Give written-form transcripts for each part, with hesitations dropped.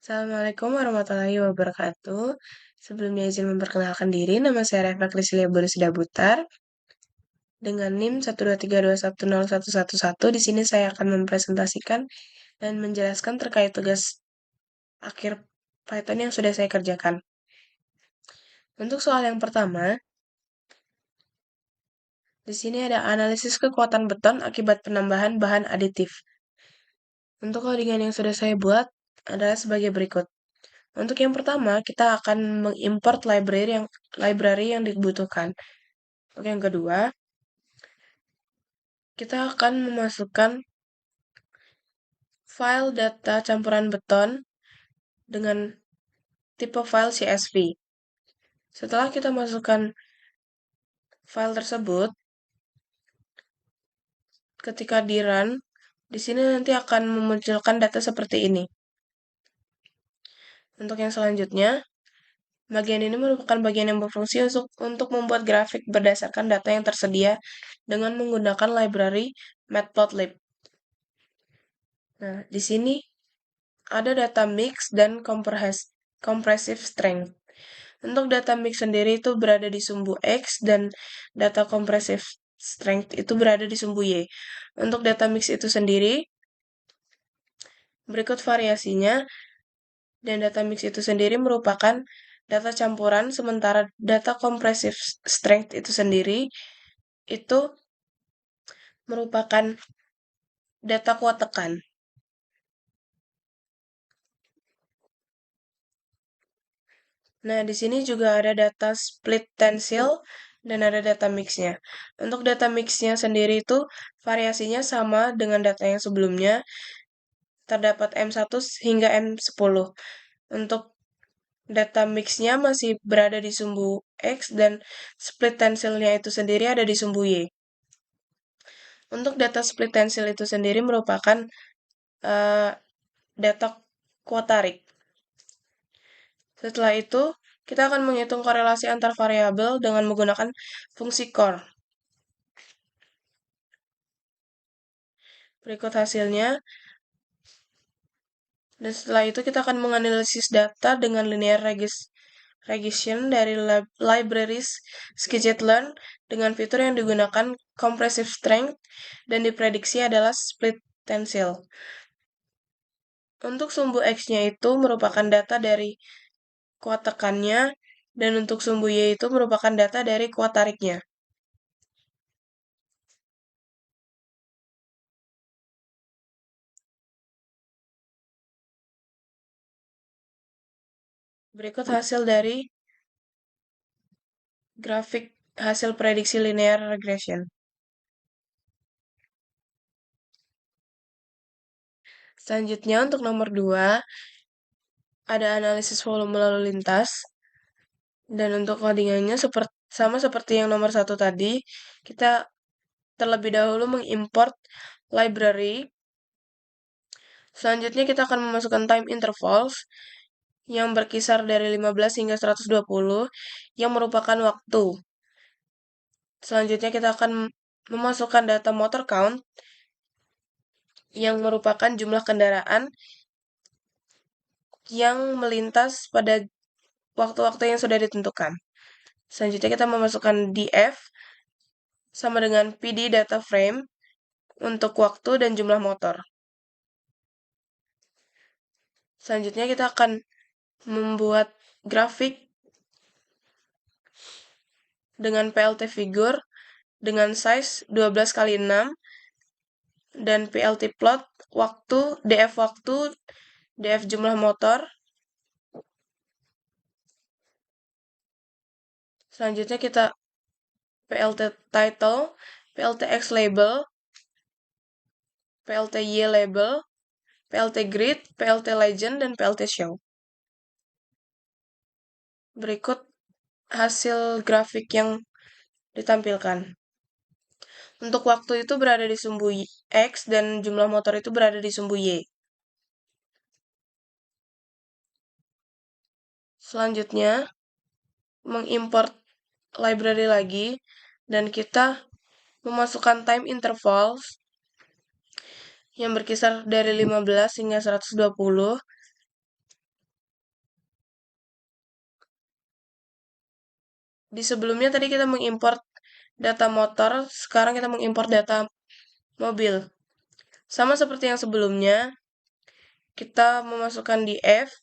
Assalamualaikum warahmatullahi wabarakatuh. Sebelumnya izin memperkenalkan diri, nama saya Reva Krisilia Borusida Butar dengan NIM 123210111. Di sini saya akan mempresentasikan dan menjelaskan terkait tugas akhir Python yang sudah saya kerjakan. Untuk soal yang pertama, di sini ada analisis kekuatan beton akibat penambahan bahan aditif. Untuk codingan yang sudah saya buat adalah sebagai berikut. Untuk yang pertama, kita akan mengimport library yang dibutuhkan. Untuk yang kedua, kita akan memasukkan file data campuran beton dengan tipe file CSV. Setelah kita masukkan file tersebut, ketika di run, di sini nanti akan memunculkan data seperti ini. Untuk yang selanjutnya, bagian ini merupakan bagian yang berfungsi untuk membuat grafik berdasarkan data yang tersedia dengan menggunakan library Matplotlib. Nah, di sini ada data mix dan compressive strength. Untuk data mix sendiri itu berada di sumbu X dan data compressive strength itu berada di sumbu Y. Untuk data mix itu sendiri, berikut variasinya, dan data mix itu sendiri merupakan data campuran, sementara data compressive strength itu sendiri itu merupakan data kuat tekan. Nah, di sini juga ada data split tensile dan ada data mixnya. Untuk data mixnya sendiri itu variasinya sama dengan data yang sebelumnya, terdapat M1 hingga M10. Untuk data mixnya masih berada di sumbu X dan split tensile-nya itu sendiri ada di sumbu Y. Untuk data split tensile itu sendiri merupakan data kuat tarik. Setelah itu, kita akan menghitung korelasi antar variabel dengan menggunakan fungsi core. Berikut hasilnya. Dan setelah itu kita akan menganalisis data dengan linear regression dari libraries scikit-learn dengan fitur yang digunakan compressive strength dan diprediksi adalah split tensile. Untuk sumbu X-nya itu merupakan data dari kuat tekannya, dan untuk sumbu Y itu merupakan data dari kuat tariknya. Berikut hasil dari grafik hasil prediksi linear regression. Selanjutnya untuk nomor 2, ada analisis volume lalu lintas. Dan untuk codingannya sama seperti yang nomor 1 tadi, kita terlebih dahulu mengimport library. Selanjutnya kita akan memasukkan time intervals yang berkisar dari 15 hingga 120 yang merupakan waktu. Selanjutnya kita akan memasukkan data motor count yang merupakan jumlah kendaraan yang melintas pada waktu-waktu yang sudah ditentukan. Selanjutnya kita memasukkan df sama dengan pd data frame untuk waktu dan jumlah motor. Selanjutnya kita akan membuat grafik dengan PLT figure dengan size 12 kali 6 dan PLT plot waktu, DF jumlah motor. Selanjutnya kita PLT title, PLT X label, PLT Y label, PLT grid, PLT legend, dan PLT show. Berikut hasil grafik yang ditampilkan. Untuk waktu itu berada di sumbu X dan jumlah motor itu berada di sumbu Y. Selanjutnya, mengimport library lagi, dan kita memasukkan time intervals yang berkisar dari 15 hingga 120 Di sebelumnya tadi kita mengimport data motor, sekarang kita mengimport data mobil. Sama seperti yang sebelumnya, kita memasukkan di F,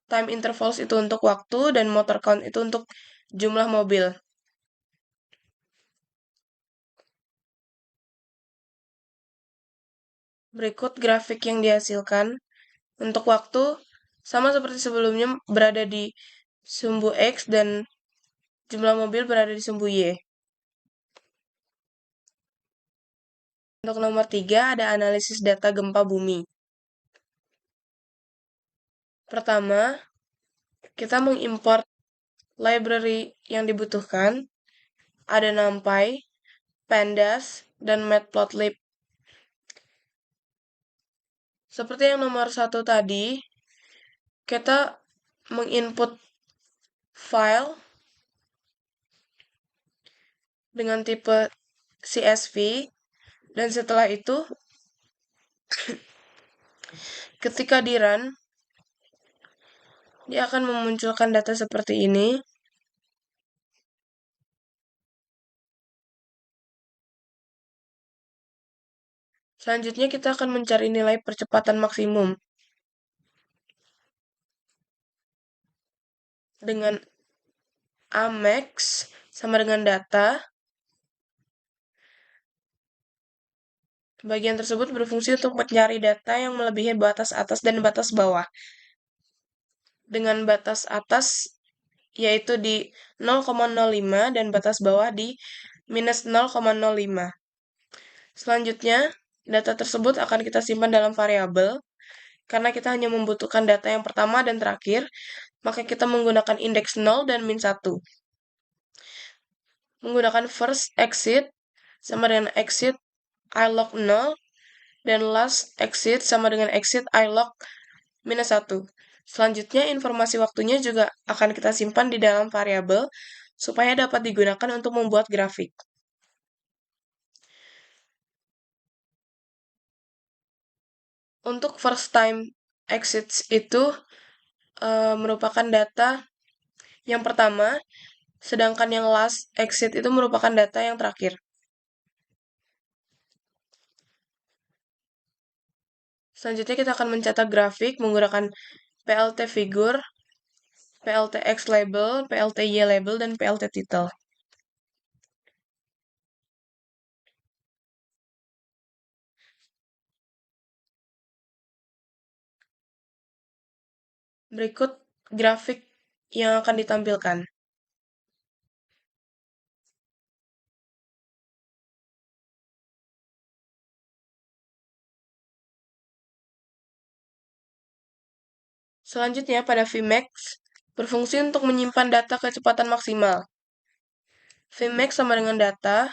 time intervals itu untuk waktu, dan motor count itu untuk jumlah mobil. Berikut grafik yang dihasilkan. Untuk waktu, sama seperti sebelumnya berada di sumbu X dan jumlah mobil berada di sumbu Y. Untuk nomor 3, ada analisis data gempa bumi. Pertama, kita mengimport library yang dibutuhkan. Ada NumPy, Pandas, dan Matplotlib. Seperti yang nomor 1 tadi, kita menginput file dengan tipe CSV, dan setelah itu ketika di run, dia akan memunculkan data seperti ini. Selanjutnya kita akan mencari nilai percepatan maksimum. Dengan Amax sama dengan data, bagian tersebut berfungsi untuk mencari data yang melebihi batas atas dan batas bawah. Dengan batas atas yaitu di 0,05 dan batas bawah di minus 0,05. Selanjutnya, data tersebut akan kita simpan dalam variabel. Karena kita hanya membutuhkan data yang pertama dan terakhir, maka kita menggunakan indeks 0 dan min 1. Menggunakan first exit sama dengan exit ilog 0, dan last exit sama dengan exit ilog minus 1. Selanjutnya, informasi waktunya juga akan kita simpan di dalam variabel supaya dapat digunakan untuk membuat grafik. Untuk first time exits itu merupakan data yang pertama, sedangkan yang last exit itu merupakan data yang terakhir. Selanjutnya kita akan mencetak grafik menggunakan PLT figure, PLT X label, PLT Y label, dan PLT title. Berikut grafik yang akan ditampilkan. Selanjutnya, pada Vmax berfungsi untuk menyimpan data kecepatan maksimal. Vmax sama dengan data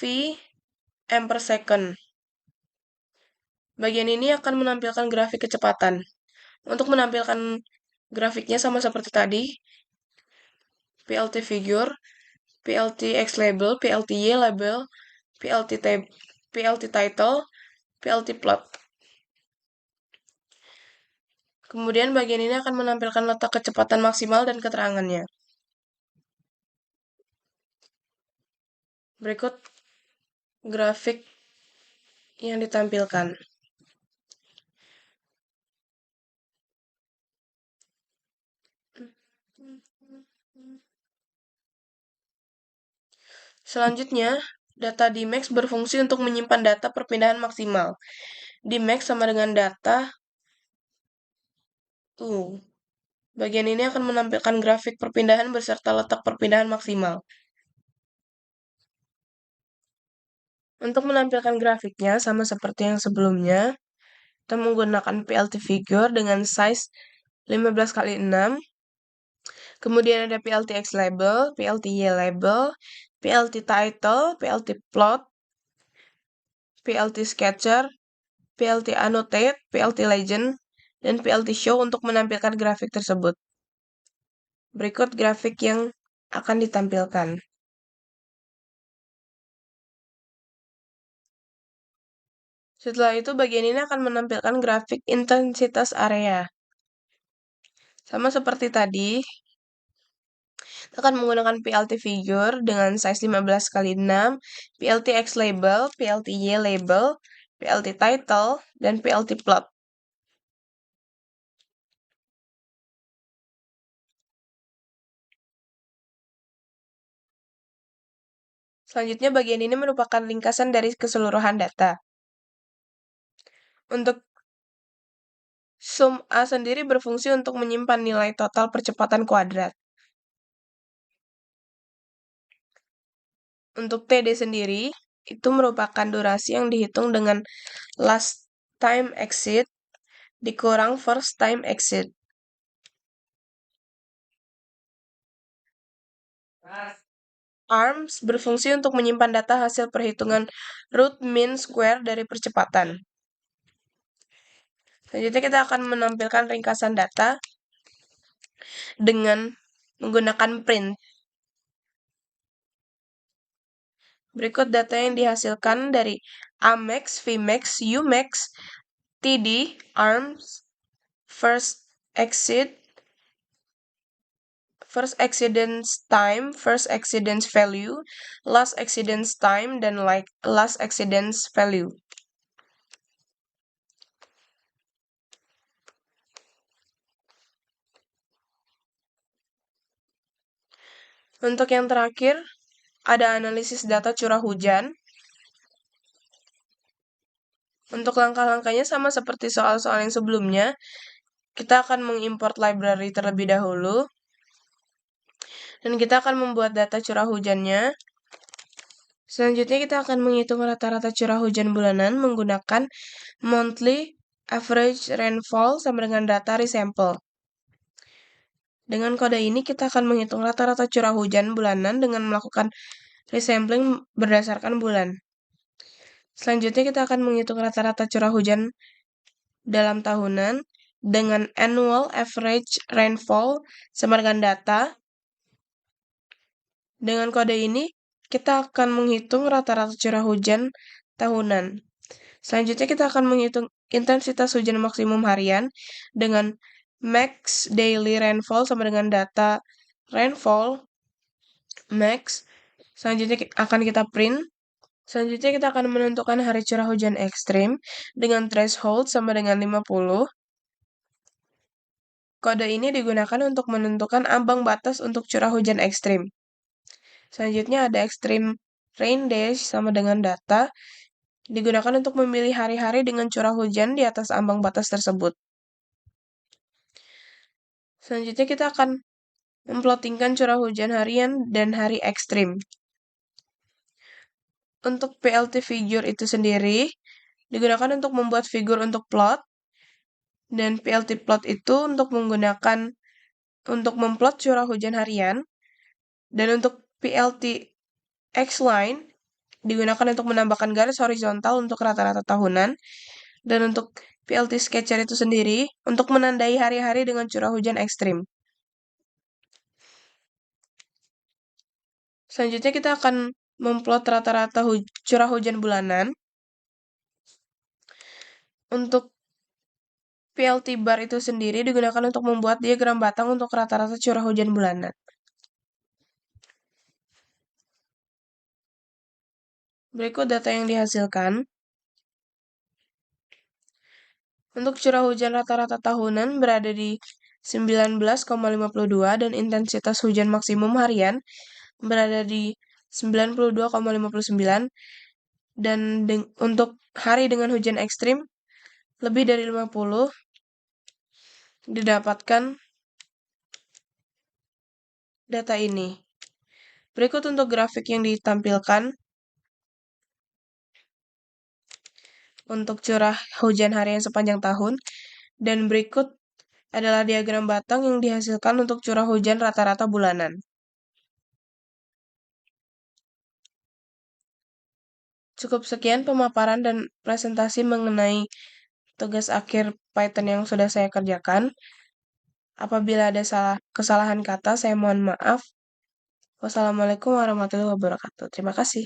V m per second. Bagian ini akan menampilkan grafik kecepatan. Untuk menampilkan grafiknya sama seperti tadi, PLT figure, PLT X label, PLT Y label, PLT title, PLT plot. Kemudian bagian ini akan menampilkan letak kecepatan maksimal dan keterangannya. Berikut grafik yang ditampilkan. Selanjutnya, data di Max berfungsi untuk menyimpan data perpindahan maksimal. Di Max sama dengan data bagian ini akan menampilkan grafik perpindahan beserta letak perpindahan maksimal. Untuk menampilkan grafiknya sama seperti yang sebelumnya, kita menggunakan PLT figure dengan size 15 kali 6. Kemudian ada PLT X label, PLT Y label, PLT title, PLT plot, PLT sketcher, PLT annotate, PLT legend, dan PLT show untuk menampilkan grafik tersebut. Berikut grafik yang akan ditampilkan. Setelah itu, bagian ini akan menampilkan grafik intensitas area. Sama seperti tadi, Kita akan menggunakan PLT figure dengan size 15 kali 6, PLT X label, PLT Y label, PLT title, dan PLT plot. Selanjutnya bagian ini merupakan ringkasan dari keseluruhan data. Untuk sum A sendiri berfungsi untuk menyimpan nilai total percepatan kuadrat. Untuk TD sendiri, itu merupakan durasi yang dihitung dengan last time exit dikurang first time exit. ARMS berfungsi untuk menyimpan data hasil perhitungan root mean square dari percepatan. Selanjutnya kita akan menampilkan ringkasan data dengan menggunakan print. Berikut data yang dihasilkan dari Amex, Vmax, Umax, TD, ARMS, first exit, first exceedance time, first exceedance value, last exceedance time, dan like last exceedance value. Untuk yang terakhir, ada analisis data curah hujan. Untuk langkah-langkahnya sama seperti soal-soal yang sebelumnya, kita akan mengimport library terlebih dahulu, dan kita akan membuat data curah hujannya. Selanjutnya kita akan menghitung rata-rata curah hujan bulanan menggunakan monthly average rainfall sama dengan data resample. Dengan kode ini kita akan menghitung rata-rata curah hujan bulanan dengan melakukan resampling berdasarkan bulan. Selanjutnya kita akan menghitung rata-rata curah hujan dalam tahunan dengan annual average rainfall sama dengan data. Dengan kode ini kita akan menghitung rata-rata curah hujan tahunan. Selanjutnya kita akan menghitung intensitas hujan maksimum harian dengan max daily rainfall sama dengan data rainfall max. Selanjutnya akan kita print. Selanjutnya kita akan menentukan hari curah hujan ekstrim dengan threshold sama dengan 50. Kode ini digunakan untuk menentukan ambang batas untuk curah hujan ekstrim. Selanjutnya ada extreme rain days sama dengan data digunakan untuk memilih hari-hari dengan curah hujan di atas ambang batas tersebut. Selanjutnya kita akan memplottingkan curah hujan harian dan hari ekstrim. Untuk PLT figure itu sendiri digunakan untuk membuat figur untuk plot, dan PLT plot itu untuk memplot curah hujan harian, dan untuk PLT X line digunakan untuk menambahkan garis horizontal untuk rata-rata tahunan, dan untuk PLT sketcher itu sendiri untuk menandai hari-hari dengan curah hujan ekstrim. Selanjutnya kita akan memplot rata-rata curah hujan bulanan. Untuk PLT bar itu sendiri digunakan untuk membuat diagram batang untuk rata-rata curah hujan bulanan. Berikut data yang dihasilkan. Untuk curah hujan rata-rata tahunan berada di 19,52 dan intensitas hujan maksimum harian berada di 92,59, dan untuk hari dengan hujan ekstrim lebih dari 50 didapatkan data ini. Berikut untuk grafik yang ditampilkan untuk curah hujan harian sepanjang tahun, dan berikut adalah diagram batang yang dihasilkan untuk curah hujan rata-rata bulanan. Cukup sekian pemaparan dan presentasi mengenai tugas akhir Python yang sudah saya kerjakan. Apabila ada kesalahan kata, saya mohon maaf. Wassalamualaikum warahmatullahi wabarakatuh. Terima kasih.